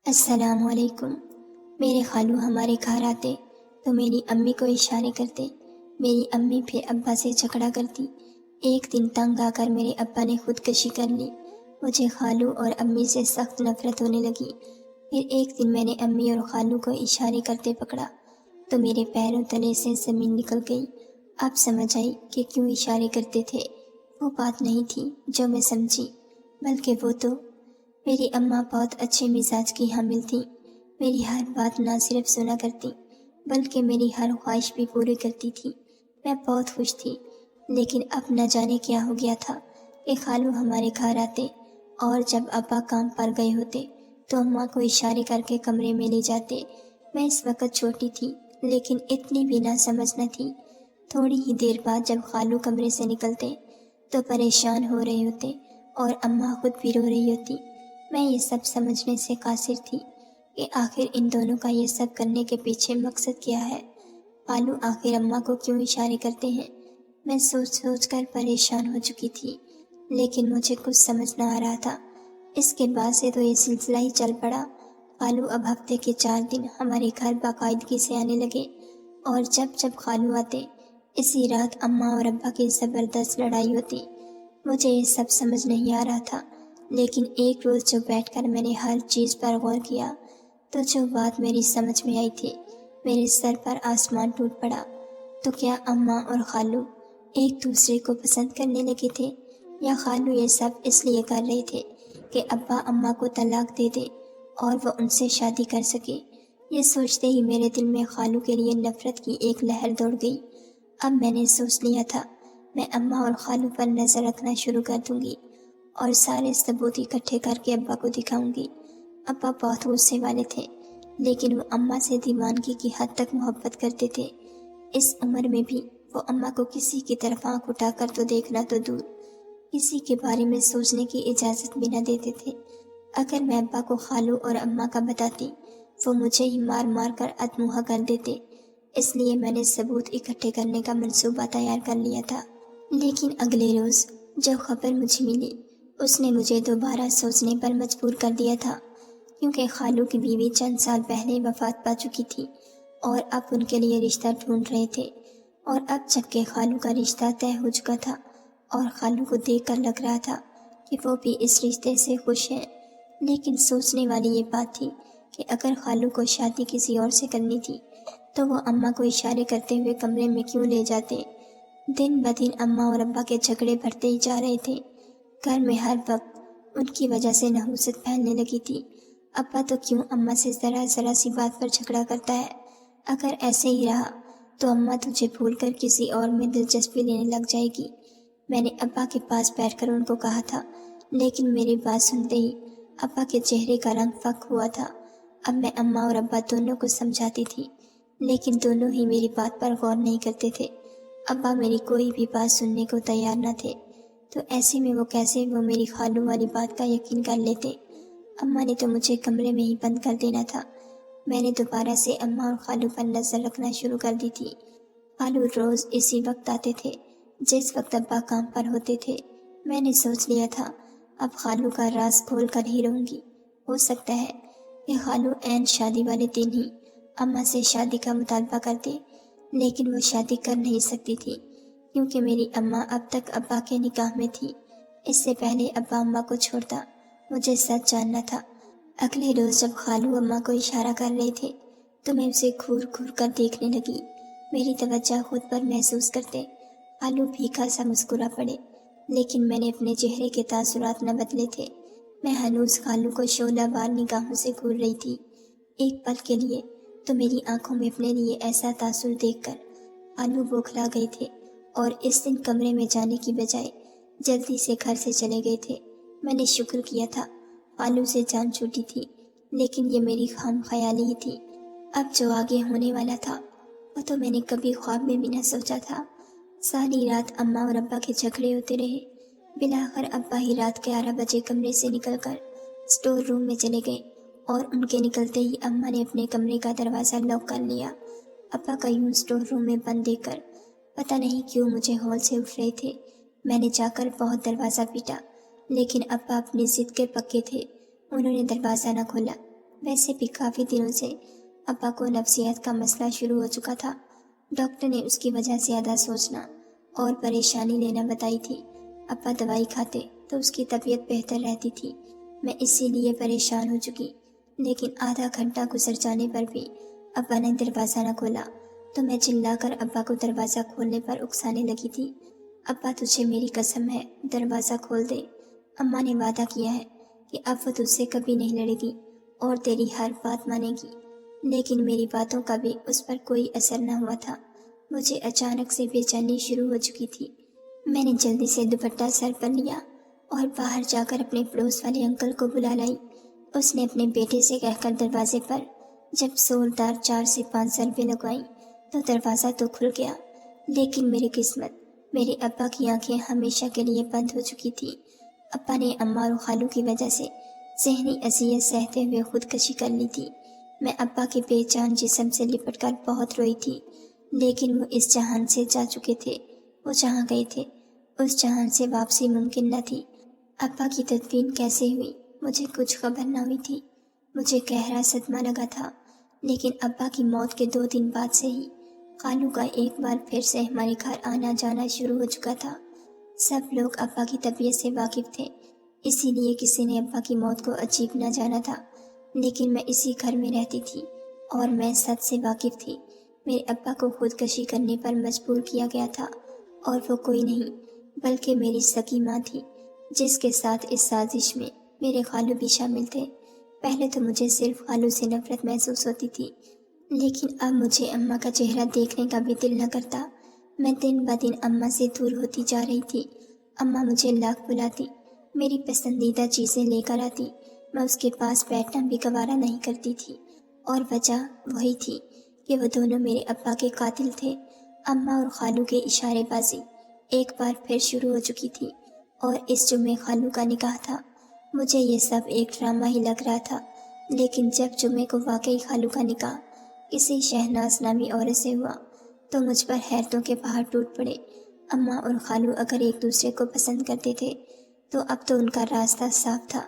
السلام علیکم۔ میرے خالو ہمارے گھر آتے تو میری امی کو اشارے کرتے، میری امی پھر ابا سے جھگڑا کرتی۔ ایک دن تنگ آ کر میرے ابا نے خودکشی کر لی۔ مجھے خالو اور امی سے سخت نفرت ہونے لگی۔ پھر ایک دن میں نے امی اور خالو کو اشارے کرتے پکڑا تو میرے پیروں تلے سے زمین نکل گئی۔ اب سمجھ آئی کہ کیوں اشارے کرتے تھے۔ وہ بات نہیں تھی جو میں سمجھی، بلکہ وہ تو میری اماں بہت اچھے مزاج کی حامل تھیں۔ میری ہر بات نہ صرف سنا کرتی بلکہ میری ہر خواہش بھی پوری کرتی تھی۔ میں بہت خوش تھی، لیکن اب نہ جانے کیا ہو گیا تھا کہ خالو ہمارے گھر آتے اور جب ابا کام پر گئے ہوتے تو اماں کو اشارے کر کے کمرے میں لے جاتے۔ میں اس وقت چھوٹی تھی لیکن اتنی بھی نہ سمجھ نہ تھی۔ تھوڑی ہی دیر بعد جب خالو کمرے سے نکلتے تو پریشان ہو رہے ہوتے اور اماں خود بھی رو رہی ہوتی۔ میں یہ سب سمجھنے سے قاصر تھی کہ آخر ان دونوں کا یہ سب کرنے کے پیچھے مقصد کیا ہے۔ خالو آخر اماں کو کیوں اشارے کرتے ہیں؟ میں سوچ سوچ کر پریشان ہو چکی تھی، لیکن مجھے کچھ سمجھ نہ آ رہا تھا۔ اس کے بعد سے تو یہ سلسلہ ہی چل پڑا۔ خالو اب ہفتے کے 4 دن ہمارے گھر باقاعدگی سے آنے لگے، اور جب جب خالو آتے اسی رات اماں اور ابا کی زبردست لڑائی ہوتی۔ مجھے یہ سب سمجھ نہیں آ رہا تھا، لیکن ایک روز جو بیٹھ کر میں نے ہر چیز پر غور کیا تو جو بات میری سمجھ میں آئی تھی، میرے سر پر آسمان ٹوٹ پڑا۔ تو کیا اماں اور خالو ایک دوسرے کو پسند کرنے لگے تھے، یا خالو یہ سب اس لیے کر رہے تھے کہ ابا اماں کو طلاق دے دے اور وہ ان سے شادی کر سکے؟ یہ سوچتے ہی میرے دل میں خالو کے لیے نفرت کی ایک لہر دوڑ گئی۔ اب میں نے سوچ لیا تھا میں اماں اور خالو پر نظر رکھنا شروع کر دوں گی اور سارے ثبوت اکٹھے کر کے ابا کو دکھاؤں گی۔ ابا بہت غصے والے تھے، لیکن وہ اماں سے دیوانگی کی حد تک محبت کرتے تھے۔ اس عمر میں بھی وہ اماں کو کسی کی طرف آنکھ اٹھا کر تو دیکھنا تو دور، کسی کے بارے میں سوچنے کی اجازت بھی نہ دیتے تھے۔ اگر میں ابا کو خالو اور اماں کا بتاتی، وہ مجھے ہی مار مار کر ادموہا کر دیتے۔ اس لیے میں نے ثبوت اکٹھے کرنے کا منصوبہ تیار کر لیا تھا۔ لیکن اگلے روز جب خبر مجھے ملی، اس نے مجھے دوبارہ سوچنے پر مجبور کر دیا تھا، کیونکہ خالو کی بیوی چند سال پہلے وفات پا چکی تھی اور اب ان کے لیے رشتہ ڈھونڈ رہے تھے۔ اور اب جب کہ خالو کا رشتہ طے ہو چکا تھا اور خالو کو دیکھ کر لگ رہا تھا کہ وہ بھی اس رشتے سے خوش ہیں، لیکن سوچنے والی یہ بات تھی کہ اگر خالو کو شادی کسی اور سے کرنی تھی تو وہ اماں کو اشارے کرتے ہوئے کمرے میں کیوں لے جاتے؟ دن بدن اماں اور ابا کے جھگڑے بڑھتے ہی جا رہے تھے۔ گھر میں ہر وقت ان کی وجہ سے نحوست پھیلنے لگی تھی۔ ابا تو کیوں اماں سے ذرا ذرا سی بات پر جھگڑا کرتا ہے؟ اگر ایسے ہی رہا تو اماں تجھے بھول کر کسی اور میں دلچسپی لینے لگ جائے گی۔ میں نے ابا کے پاس بیٹھ کر ان کو کہا تھا، لیکن میری بات سنتے ہی ابا کے چہرے کا رنگ فک ہوا تھا۔ اب میں اماں اور ابا دونوں کو سمجھاتی تھی، لیکن دونوں ہی میری بات پر غور نہیں کرتے تھے۔ ابا میری کوئی بھی بات سننے کو تیار نہ تھے، تو ایسے میں وہ کیسے میری خالو والی بات کا یقین کر لیتے؟ اماں نے تو مجھے کمرے میں ہی بند کر دینا تھا۔ میں نے دوبارہ سے اماں اور خالو پر نظر رکھنا شروع کر دی تھی۔ خالو روز اسی وقت آتے تھے جس وقت ابا کام پر ہوتے تھے۔ میں نے سوچ لیا تھا اب خالو کا راز کھول کر ہی رہوں گی۔ ہو سکتا ہے کہ خالو عین شادی والے دن ہی اماں سے شادی کا مطالبہ کرتے، لیکن وہ شادی کر نہیں سکتی تھی کیونکہ میری اماں اب تک ابا کے نکاح میں تھی۔ اس سے پہلے ابا اماں کو چھوڑتا مجھے سچ جاننا تھا۔ اگلے روز جب خالو اماں کو اشارہ کر رہے تھے تو میں اسے گھور گھور کر دیکھنے لگی۔ میری توجہ خود پر محسوس کرتے خالو پھیکا سا مسکرا پڑے، لیکن میں نے اپنے چہرے کے تاثرات نہ بدلے تھے۔ میں ہنوز خالو کو شعلہ وار نگاہوں سے گھور رہی تھی۔ ایک پل کے لیے تو میری آنکھوں میں اپنے لیے ایسا تاثر دیکھ کر خالو بوکھلا گئے تھے اور اس دن کمرے میں جانے کی بجائے جلدی سے گھر سے چلے گئے تھے۔ میں نے شکر کیا تھا خالو سے جان چھوٹی تھی، لیکن یہ میری خام خیالی ہی تھی۔ اب جو آگے ہونے والا تھا وہ تو میں نے کبھی خواب میں بھی نہ سوچا تھا۔ ساری رات اماں اور ابا کے جھگڑے ہوتے رہے۔ بالآخر ابا ہی رات کے 11 بجے کمرے سے نکل کر اسٹور روم میں چلے گئے، اور ان کے نکلتے ہی اماں نے اپنے کمرے کا دروازہ لاک کر لیا۔ ابا کا یوں اسٹور روم میں بند دیکھ کر پتہ نہیں کیوں مجھے ہول سے اٹھ رہے تھے۔ میں نے جا کر بہت دروازہ پیٹا، لیکن ابا اپنی ضد کے پکے تھے۔ انہوں نے دروازہ نہ کھولا۔ ویسے بھی کافی دنوں سے ابا کو نفسیات کا مسئلہ شروع ہو چکا تھا۔ ڈاکٹر نے اس کی وجہ زیادہ سوچنا اور پریشانی لینا بتائی تھی۔ ابا دوائی کھاتے تو اس کی طبیعت بہتر رہتی تھی۔ میں اسی لیے پریشان ہو چکی، لیکن آدھا گھنٹہ گزر جانے پر بھی ابا نے دروازہ نہ کھولا تو میں چلا کر ابا کو دروازہ کھولنے پر اکسانے لگی تھی۔ ابا تجھے میری قسم ہے دروازہ کھول دے، اماں نے وعدہ کیا ہے کہ اب وہ تجھ سے کبھی نہیں لڑے گی اور تیری ہر بات مانے گی۔ لیکن میری باتوں کا بھی اس پر کوئی اثر نہ ہوا تھا۔ مجھے اچانک سے بے چینی شروع ہو چکی تھی۔ میں نے جلدی سے دوپٹہ سر پر لیا اور باہر جا کر اپنے پڑوس والے انکل کو بلا لائی۔ اس نے اپنے بیٹے سے کہہ کر دروازے پر جب زوردار 4 سے 5 ضربیں لگوائیں تو دروازہ تو کھل گیا، لیکن میری قسمت، میرے ابا کی آنکھیں ہمیشہ کے لیے بند ہو چکی تھی۔ ابا نے اماں اور خالو کی وجہ سے ذہنی اذیت سہتے ہوئے خودکشی کر لی تھی۔ میں ابا کے بے جان جسم سے لپٹ کر بہت روئی تھی، لیکن وہ اس جہان سے جا چکے تھے۔ وہ جہاں گئے تھے اس جہان سے واپسی ممکن نہ تھی۔ ابا کی تدفین کیسے ہوئی مجھے کچھ خبر نہ ہوئی تھی۔ مجھے گہرا صدمہ لگا تھا، لیکن ابا کی موت کے 2 دن بعد سے ہی خالو کا ایک بار پھر سے ہمارے گھر آنا جانا شروع ہو چکا تھا۔ سب لوگ ابا کی طبیعت سے واقف تھے، اسی لیے کسی نے ابا کی موت کو عجیب نہ جانا تھا، لیکن میں اسی گھر میں رہتی تھی اور میں سچ سے واقف تھی۔ میرے ابا کو خودکشی کرنے پر مجبور کیا گیا تھا، اور وہ کوئی نہیں بلکہ میری سکی ماں تھی، جس کے ساتھ اس سازش میں میرے خالو بھی شامل تھے۔ پہلے تو مجھے صرف خالو سے نفرت محسوس ہوتی تھی، لیکن اب مجھے اماں کا چہرہ دیکھنے کا بھی دل نہ کرتا۔ میں دن بہ دن اماں سے دور ہوتی جا رہی تھی۔ اماں مجھے لاکھ بلاتی، میری پسندیدہ چیزیں لے کر آتی، میں اس کے پاس بیٹھنا بھی گوارا نہیں کرتی تھی، اور وجہ وہی تھی کہ وہ دونوں میرے ابا کے قاتل تھے۔ اماں اور خالو کے اشارے بازی ایک بار پھر شروع ہو چکی تھی، اور اس جمعے خالو کا نکاح تھا۔ مجھے یہ سب ایک ڈرامہ ہی لگ رہا تھا، لیکن جب جمعے کو واقعی خالو کا نکاح کسی شہناز نامی عورت سے ہوا تو مجھ پر حیرتوں کے پہاڑ ٹوٹ پڑے۔ اماں اور خالو اگر ایک دوسرے کو پسند کرتے تھے تو اب تو ان کا راستہ صاف تھا،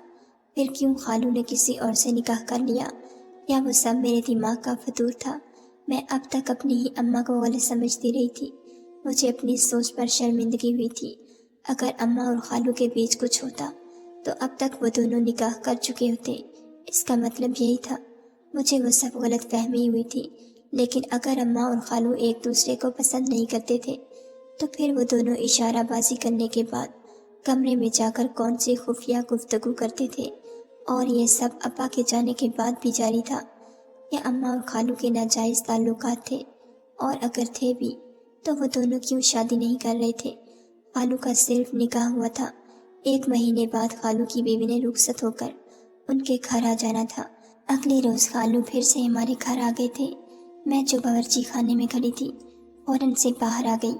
پھر کیوں خالو نے کسی اور سے نکاح کر لیا؟ یا وہ سب میرے دماغ کا فطور تھا؟ میں اب تک اپنی ہی اماں کو غلط سمجھتی رہی تھی۔ مجھے اپنی سوچ پر شرمندگی ہوئی تھی۔ اگر اماں اور خالو کے بیچ کچھ ہوتا تو اب تک وہ دونوں نکاح کر چکے ہوتے۔ اس کا مطلب یہی تھا۔ مجھے وہ سب غلط فہمی ہوئی تھی، لیکن اگر اماں اور خالو ایک دوسرے کو پسند نہیں کرتے تھے تو پھر وہ دونوں اشارہ بازی کرنے کے بعد کمرے میں جا کر کون سی خفیہ گفتگو کرتے تھے؟ اور یہ سب ابا کے جانے کے بعد بھی جاری تھا، یا اماں اور خالو کے ناجائز تعلقات تھے؟ اور اگر تھے بھی تو وہ دونوں کیوں شادی نہیں کر رہے تھے؟ خالو کا صرف نکاح ہوا تھا، 1 مہینے بعد خالو کی بیوی نے رخصت ہو کر ان کے گھر آ جانا تھا۔ اگلے روز خالو پھر سے ہمارے گھر آ گئے تھے۔ میں جو باورچی خانے میں کھڑی تھی فوراً سے باہر آ گئی۔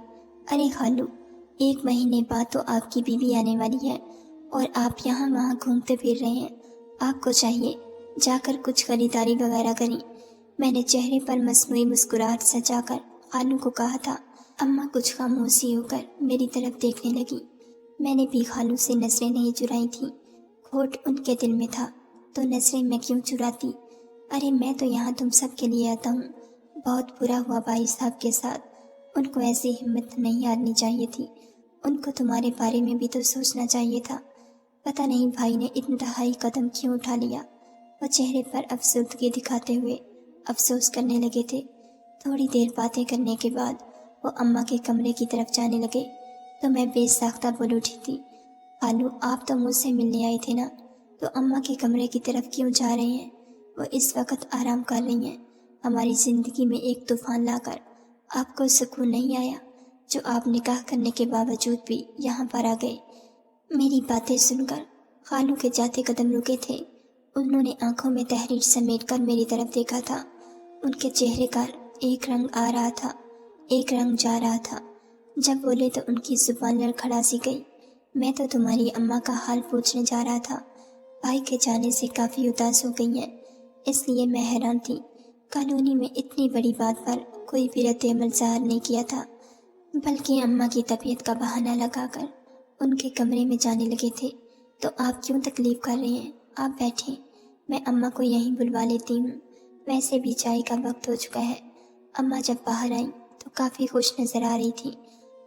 ارے خالو، 1 مہینے بعد تو آپ کی بیوی آنے والی ہے اور آپ یہاں وہاں گھومتے پھر رہے ہیں۔ آپ کو چاہیے جا کر کچھ خریداری وغیرہ کریں۔ میں نے چہرے پر مصنوعی مسکراہٹ سجا کر خالو کو کہا تھا۔ اماں کچھ خاموشی ہو کر میری طرف دیکھنے لگی۔ میں نے بھی خالو سے نظریں نہیں چرائی تھیں، کھوٹ ان کے دل میں تھا تو نظریں میں کیوں چراتی؟ ارے میں تو یہاں تم سب کے لیے آتا ہوں۔ بہت برا ہوا بھائی صاحب کے ساتھ، ان کو ایسی ہمت نہیں ہارنی چاہیے تھی، ان کو تمہارے بارے میں بھی تو سوچنا چاہیے تھا۔ پتہ نہیں بھائی نے انتہائی قدم کیوں اٹھا لیا۔ وہ چہرے پر افسردگی دکھاتے ہوئے افسوس کرنے لگے تھے۔ تھوڑی دیر باتیں کرنے کے بعد وہ اماں کے کمرے کی طرف جانے لگے تو میں بے ساختہ بول اٹھی تھی، خالو آپ تو مجھ سے ملنے آئے تھے نا، تو اماں کے کمرے کی طرف کیوں جا رہے ہیں؟ وہ اس وقت آرام کر رہی ہیں۔ ہماری زندگی میں ایک طوفان لا کر آپ کو سکون نہیں آیا جو آپ نکاح کرنے کے باوجود بھی یہاں پر آ گئے؟ میری باتیں سن کر خالو کے جاتے قدم رکے تھے۔ انہوں نے آنکھوں میں تحریر سمیٹ کر میری طرف دیکھا تھا۔ ان کے چہرے کا ایک رنگ آ رہا تھا، ایک رنگ جا رہا تھا۔ جب بولے تو ان کی زبان لڑکھڑا سی گئی۔ میں تو تمہاری اماں کا حال پوچھنے جا رہا تھا، بھائی کے جانے سے کافی اداس ہو گئی ہیں، اس لیے میں حیران تھی۔ کالونی میں اتنی بڑی بات پر کوئی بھی رد عمل ظاہر نہیں کیا تھا، بلکہ اماں کی طبیعت کا بہانہ لگا کر ان کے کمرے میں جانے لگے تھے۔ تو آپ کیوں تکلیف کر رہے ہیں؟ آپ بیٹھیں، میں اماں کو یہیں بلوا لیتی ہوں، ویسے بھی چائے کا وقت ہو چکا ہے۔ اماں جب باہر آئیں تو کافی خوش نظر آ رہی تھی۔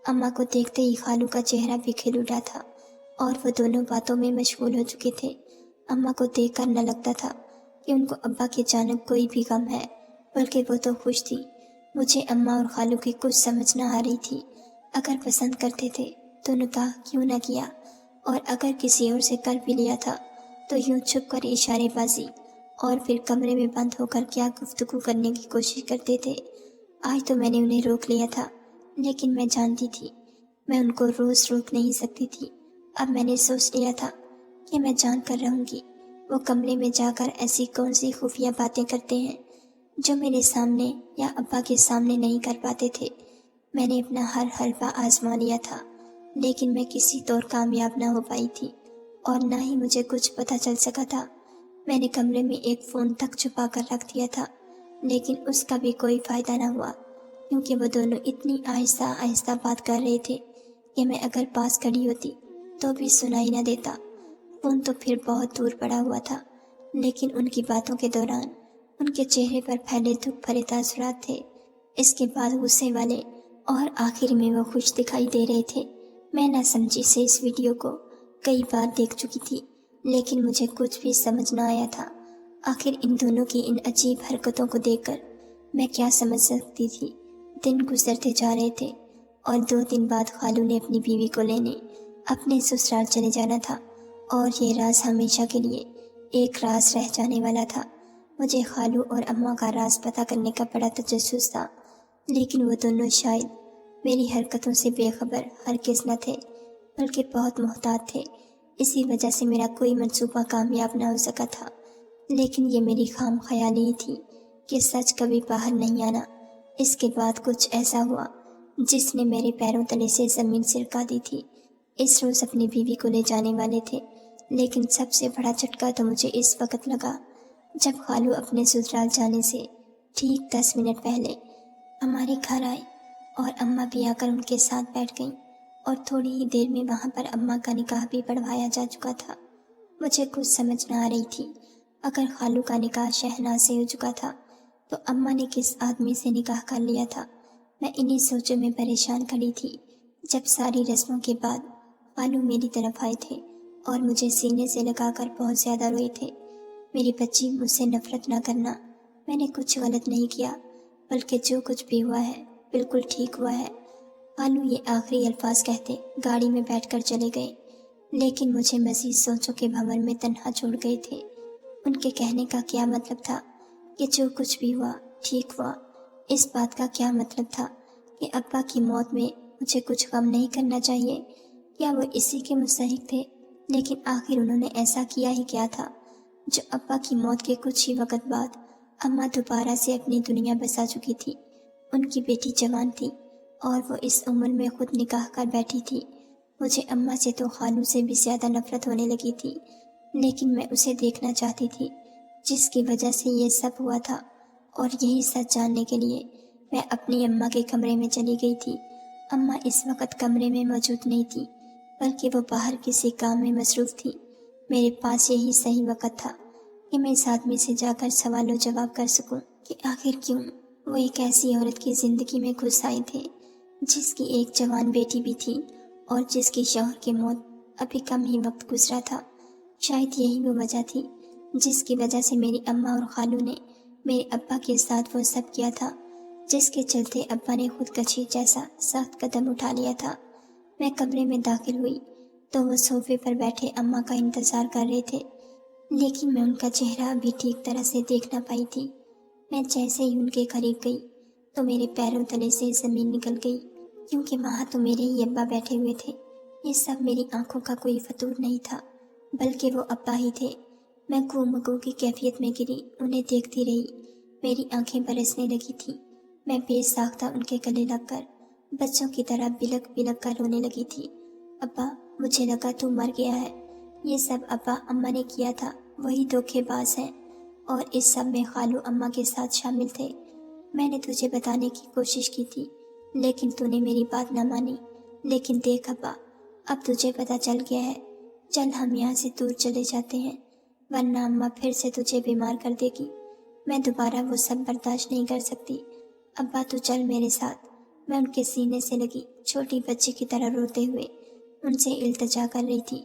اماں کو دیکھتے ہی خالو کا چہرہ بھی کھل اٹھا تھا اور وہ دونوں باتوں میں مشغول ہو چکے تھے۔ اماں کو دیکھ کر نہ لگتا تھا کہ ان کو ابا کی جانب کوئی بھی غم ہے، بلکہ وہ تو خوش تھی۔ مجھے اماں اور خالو کی کچھ سمجھ نہ آ رہی تھی۔ اگر پسند کرتے تھے تو نکاح کیوں نہ کیا، اور اگر کسی اور سے کر بھی لیا تھا تو یوں چھپ کر اشارے بازی اور پھر کمرے میں بند ہو کر کیا گفتگو کرنے کی کوشش کرتے تھے۔ آج تو میں نے انہیں روک لیا تھا، لیکن میں جانتی تھی میں ان کو روز روک نہیں سکتی تھی۔ اب میں نے سوچ لیا تھا کہ میں جان کر رہوں گی وہ کمرے میں جا کر ایسی کون سی خفیہ باتیں کرتے ہیں جو میرے سامنے یا ابا کے سامنے نہیں کر پاتے تھے۔ میں نے اپنا ہر حلبہ آزما لیا تھا، لیکن میں کسی طور کامیاب نہ ہو پائی تھی اور نہ ہی مجھے کچھ پتہ چل سکا تھا۔ میں نے کمرے میں ایک فون تک چھپا کر رکھ دیا تھا، لیکن اس کا بھی کوئی فائدہ نہ ہوا، کیونکہ وہ دونوں اتنی آہستہ آہستہ بات کر رہے تھے کہ میں اگر پاس کھڑی ہوتی تو بھی سنائی نہ دیتا۔ فون تو پھر بہت دور پڑا ہوا تھا، لیکن ان کی باتوں کے دوران ان کے چہرے پر پھیلے دکھ بھرے تاثرات تھے، اس کے بعد غصے والے، اور آخر میں وہ خوش دکھائی دے رہے تھے۔ میں نہ سمجھی سے اس ویڈیو کو کئی بار دیکھ چکی تھی، لیکن مجھے کچھ بھی سمجھ نہ آیا تھا۔ آخر ان دونوں کی ان عجیب حرکتوں کو دیکھ کر میں کیا سمجھ سکتی تھی۔ دن گزرتے جا رہے تھے اور 2 دن بعد خالو نے اپنی بیوی کو لینے اپنے سسرال چلے جانا تھا، اور یہ راز ہمیشہ کے لیے ایک راز رہ جانے والا تھا۔ مجھے خالو اور اماں کا راز پتہ کرنے کا بڑا تجسس تھا، لیکن وہ دونوں شاید میری حرکتوں سے بے خبر ہرگز نہ تھے، بلکہ بہت محتاط تھے۔ اسی وجہ سے میرا کوئی منصوبہ کامیاب نہ ہو سکا تھا، لیکن یہ میری خام خیالی ہی تھی کہ سچ کبھی باہر نہیں آنا۔ اس کے بعد کچھ ایسا ہوا جس نے میرے پیروں تلے سے زمین سرکا دی تھی۔ اس روز اپنی بیوی کو لے جانے والے تھے، لیکن سب سے بڑا جھٹکا تو مجھے اس وقت لگا جب خالو اپنے سسرال جانے سے ٹھیک 10 منٹ پہلے ہمارے گھر آئے اور اماں بھی آ کر ان کے ساتھ بیٹھ گئیں، اور تھوڑی ہی دیر میں وہاں پر اماں کا نکاح بھی پڑھوایا جا چکا تھا۔ مجھے کچھ سمجھ نہ آ رہی تھی، اگر خالو کا نکاح شہناز سے ہو چکا تھا تو اماں نے کس آدمی سے نکاح کر لیا تھا۔ میں انہی سوچوں میں پریشان کھڑی تھی جب ساری رسموں کے بعد خالو میری طرف آئے تھے اور مجھے سینے سے لگا کر بہت زیادہ روئے تھے۔ میری بچی، مجھ سے نفرت نہ کرنا، میں نے کچھ غلط نہیں کیا، بلکہ جو کچھ بھی ہوا ہے بالکل ٹھیک ہوا ہے۔ خالو یہ آخری الفاظ کہتے گاڑی میں بیٹھ کر چلے گئے، لیکن مجھے مزید سوچوں کے بھنور میں تنہا چھوڑ گئے تھے۔ ان کے کہنے کا کیا مطلب تھا کہ جو کچھ بھی ہوا ٹھیک ہوا؟ اس بات کا کیا مطلب تھا کہ ابا کی موت میں مجھے کچھ غم نہیں کرنا چاہیے؟ کیا وہ اسی کے مستحق تھے؟ لیکن آخر انہوں نے ایسا کیا ہی کیا تھا جو ابا کی موت کے کچھ ہی وقت بعد اماں دوبارہ سے اپنی دنیا بسا چکی تھی۔ ان کی بیٹی جوان تھی اور وہ اس عمر میں خود نکاح کر بیٹھی تھی۔ مجھے اماں سے تو خالو سے بھی زیادہ نفرت ہونے لگی تھی، لیکن میں اسے دیکھنا چاہتی تھی جس کی وجہ سے یہ سب ہوا تھا، اور یہی سچ جاننے کے لیے میں اپنی اماں کے کمرے میں چلی گئی تھی۔ اماں اس وقت کمرے میں موجود نہیں تھی، بلکہ وہ باہر کسی کام میں مصروف تھی۔ میرے پاس یہی صحیح وقت تھا کہ میں اس آدمی سے جا کر سوال و جواب کر سکوں کہ آخر کیوں وہ ایک ایسی عورت کی زندگی میں گھس آئے تھے جس کی ایک جوان بیٹی بھی تھی اور جس کی شوہر کی موت ابھی کم ہی وقت گزرا تھا۔ شاید یہی وہ وجہ تھی جس کی وجہ سے میری اماں اور خالو نے میرے ابا کے ساتھ وہ سب کیا تھا، جس کے چلتے ابا نے خودکشی جیسا سخت قدم اٹھا لیا تھا۔ میں کمرے میں داخل ہوئی تو وہ صوفے پر بیٹھے اماں کا انتظار کر رہے تھے، لیکن میں ان کا چہرہ ابھی ٹھیک طرح سے دیکھ نہ پائی تھی۔ میں جیسے ہی ان کے قریب گئی تو میرے پیروں تلے سے زمین نکل گئی، کیونکہ وہاں تو میرے ہی ابا بیٹھے ہوئے تھے۔ یہ سب میری آنکھوں کا کوئی فطور نہیں تھا، بلکہ وہ ابا ہی تھے۔ میں گو مگو کی کیفیت میں گری انہیں دیکھتی رہی، میری آنکھیں برسنے لگی تھیں۔ میں بے ساختہ ان کے گلے لگ کر بچوں کی طرح بلک بلک کر رونے لگی تھی۔ ابا، مجھے لگا تو مر گیا ہے۔ یہ سب ابا اماں نے کیا تھا، وہی دھوکے باز ہیں، اور اس سب میں خالو اماں کے ساتھ شامل تھے۔ میں نے تجھے بتانے کی کوشش کی تھی، لیکن تو نے میری بات نہ مانی۔ لیکن دیکھ ابا، اب تجھے پتہ چل گیا ہے، چل ہم یہاں سے دور چلے جاتے ہیں۔ ورنہ اماں پھر سے تجھے بیمار کر دے گی۔ میں دوبارہ وہ سب برداشت نہیں کر سکتی۔ ابا تو چل میرے ساتھ۔ میں ان کے سینے سے لگی چھوٹی بچی کی طرح روتے ہوئے ان سے التجا کر رہی تھی۔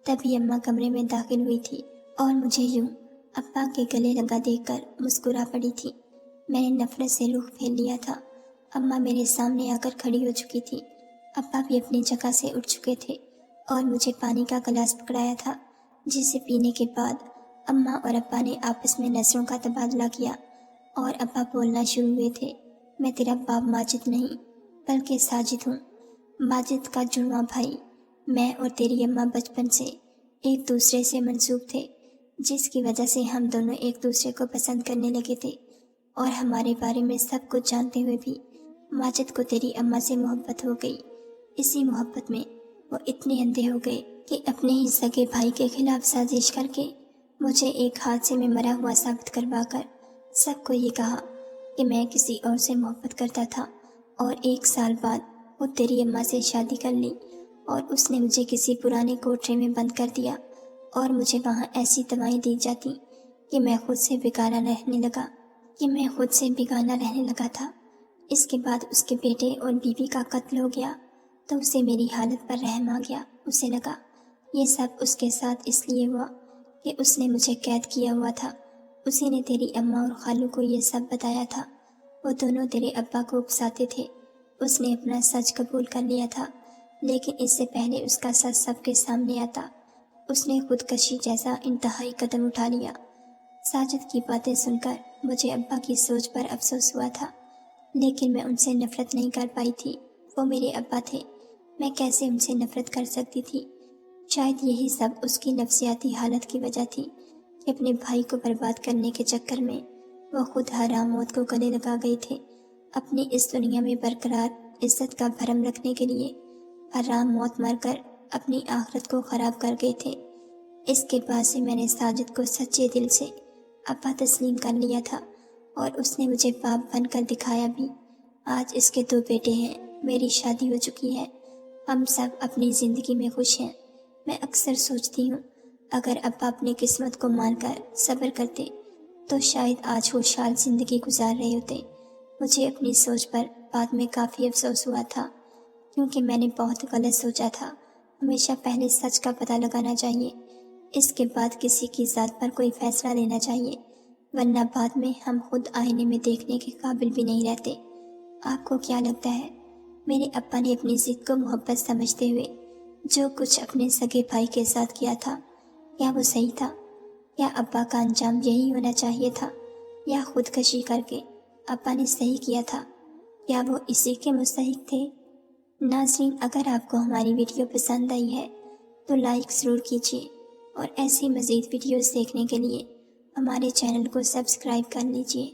تبھی اماں کمرے میں داخل ہوئی تھی اور مجھے یوں ابا کے گلے لگا دیکھ کر مسکرا پڑی تھی۔ میں نے نفرت سے رخ پھیر لیا تھا۔ اماں میرے سامنے آ کر کھڑی ہو چکی تھی۔ ابا بھی اپنی جگہ سے اٹھ چکے تھے اور مجھے پانی کا گلاس پکڑایا تھا، جسے پینے کے بعد اماں اور ابا نے آپس میں نظروں کا تبادلہ کیا اور ابا بولنا شروع ہوئے تھے۔ میں تیرا باپ ماجد نہیں بلکہ ساجد ہوں، ماجد کا جڑواں بھائی۔ میں اور تیری اماں بچپن سے ایک دوسرے سے منسوب تھے، جس کی وجہ سے ہم دونوں ایک دوسرے کو پسند کرنے لگے تھے، اور ہمارے بارے میں سب کچھ جانتے ہوئے بھی ماجد کو تیری اماں سے محبت ہو گئی۔ اسی محبت میں وہ اتنے اندھے ہو گئے کہ اپنے ہی سگے بھائی کے خلاف سازش کر کے مجھے ایک حادثے میں مرا ہوا ثابت کروا کر سب کو یہ کہا کہ میں کسی اور سے محبت کرتا تھا، اور 1 سال بعد وہ تیری اماں سے شادی کر لی، اور اس نے مجھے کسی پرانے کوٹھری میں بند کر دیا، اور مجھے وہاں ایسی دوائیں دی جاتی کہ میں خود سے بیگانہ رہنے لگا تھا۔ اس کے بعد اس کے بیٹے اور بیوی کا قتل ہو گیا تو اسے میری حالت پر رحم آ گیا۔ اسے لگا یہ سب اس کے ساتھ اس لیے ہوا کہ اس نے مجھے قید کیا ہوا تھا۔ اسی نے تیری اماں اور خالو کو یہ سب بتایا تھا۔ وہ دونوں تیرے ابا کو اکساتے تھے۔ اس نے اپنا سچ قبول کر لیا تھا، لیکن اس سے پہلے اس کا سچ سب کے سامنے آتا اس نے خودکشی جیسا انتہائی قدم اٹھا لیا۔ ساجد کی باتیں سن کر مجھے ابا کی سوچ پر افسوس ہوا تھا، لیکن میں ان سے نفرت نہیں کر پائی تھی۔ وہ میرے ابا تھے، میں کیسے ان سے نفرت کر سکتی تھی؟ شاید یہی سب اس کی نفسیاتی حالت کی وجہ تھی کہ اپنے بھائی کو برباد کرنے کے چکر میں وہ خود حرام موت کو گلے لگا گئے تھے۔ اپنی اس دنیا میں برقرار عزت کا بھرم رکھنے کے لیے حرام موت مر کر اپنی آخرت کو خراب کر گئے تھے۔ اس کے بعد سے میں نے ساجد کو سچے دل سے ابا تسلیم کر لیا تھا، اور اس نے مجھے باپ بن کر دکھایا بھی۔ آج اس کے 2 بیٹے ہیں، میری شادی ہو چکی ہے، ہم سب اپنی زندگی میں خوش ہیں۔ میں اکثر سوچتی ہوں اگر ابا اپنی قسمت کو مان کر صبر کرتے تو شاید آج خوشحال زندگی گزار رہے ہوتے۔ مجھے اپنی سوچ پر بعد میں کافی افسوس ہوا تھا، کیونکہ میں نے بہت غلط سوچا تھا۔ ہمیشہ پہلے سچ کا پتہ لگانا چاہیے، اس کے بعد کسی کی ذات پر کوئی فیصلہ لینا چاہیے، ورنہ بعد میں ہم خود آئینے میں دیکھنے کے قابل بھی نہیں رہتے۔ آپ کو کیا لگتا ہے میرے ابا نے اپنی ضد کو محبت سمجھتے ہوئے جو کچھ اپنے سگے بھائی کے ساتھ کیا تھا، کیا وہ صحیح تھا؟ کیا ابا کا انجام یہی ہونا چاہیے تھا، یا خودکشی کر کے ابا نے صحیح کیا تھا؟ کیا وہ اسی کے مستحق تھے؟ ناظرین، اگر آپ کو ہماری ویڈیو پسند آئی ہے تو لائک ضرور کیجیے، اور ایسی مزید ویڈیوز دیکھنے کے لیے ہمارے چینل کو سبسکرائب کر لیجیے۔